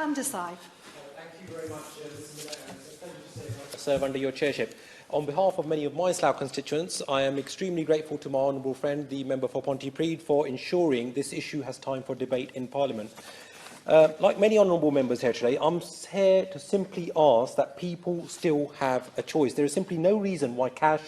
Handyside. Thank you very much, Mr. Mayor. It's a pleasure to serve under your chairship. On behalf of many of my Slough constituents, I am extremely grateful to my honourable friend, the member for Pontypridd, for ensuring this issue has time for debate in Parliament. Like many honourable members here today, I'm here to simply ask that people still have a choice. There is simply no reason why cash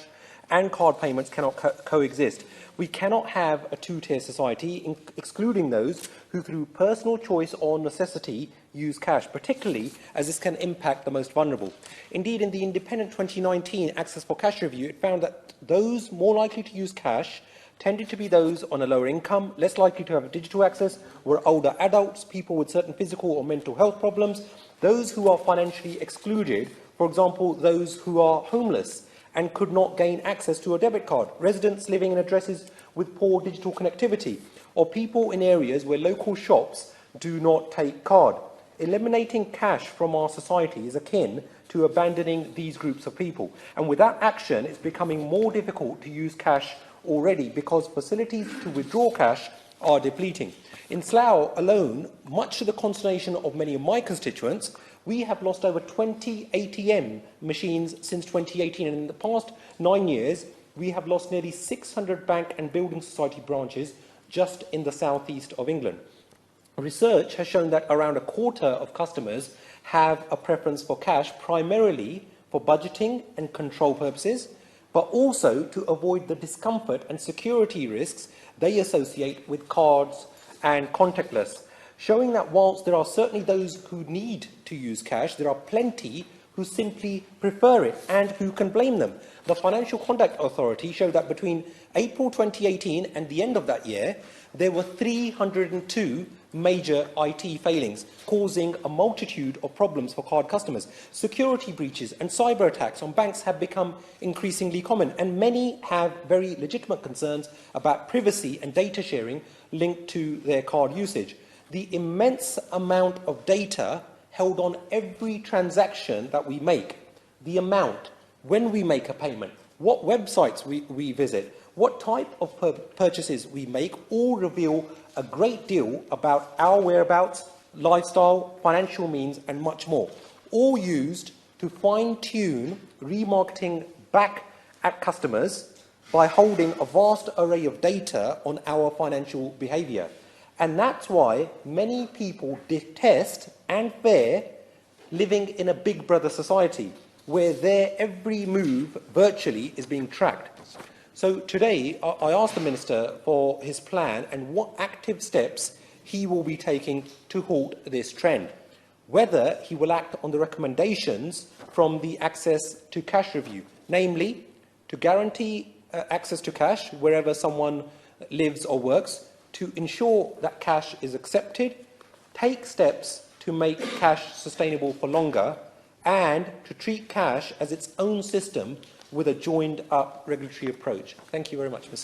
and card payments cannot coexist. We cannot have a two-tier society, excluding those who, through personal choice or necessity, use cash, particularly as this can impact the most vulnerable. Indeed, in the independent 2019 Access for Cash review, it found that those more likely to use cash tended to be those on a lower income, less likely to have digital access, were older adults, people with certain physical or mental health problems, those who are financially excluded, for example, those who are homeless and could not gain access to a debit card, residents living in addresses with poor digital connectivity, or people in areas where local shops do not take card. Eliminating cash from our society is akin to abandoning these groups of people. And with that action, it's becoming more difficult to use cash already because facilities to withdraw cash are depleting. In Slough alone, much to the consternation of many of my constituents, we have lost over 20 ATM machines since 2018, and in the past 9 years, we have lost nearly 600 bank and building society branches just in the southeast of England. Research has shown that around a quarter of customers have a preference for cash, primarily for budgeting and control purposes, but also to avoid the discomfort and security risks they associate with cards and contactless, showing that whilst there are certainly those who need to use cash, there are plenty who simply prefer it and who can blame them. The Financial Conduct Authority showed that between April 2018 and the end of that year, there were 302 major IT failings, causing a multitude of problems for card customers. Security breaches and cyber attacks on banks have become increasingly common, and many have very legitimate concerns about privacy and data sharing linked to their card usage. The immense amount of data held on every transaction that we make, the amount, when we make a payment, what websites we visit, what type of purchases we make, all reveal a great deal about our whereabouts, lifestyle, financial means, and much more, all used to fine-tune remarketing back at customers by holding a vast array of data on our financial behaviour. And that's why many people detest and fear living in a big brother society, where their every move virtually is being tracked. So today, I asked the Minister for his plan and what active steps he will be taking to halt this trend, whether he will act on the recommendations from the Access to Cash review, namely to guarantee access to cash wherever someone lives or works, to ensure that cash is accepted, take steps to make cash sustainable for longer, and to treat cash as its own system with a joined-up regulatory approach. Thank you very much, Mr.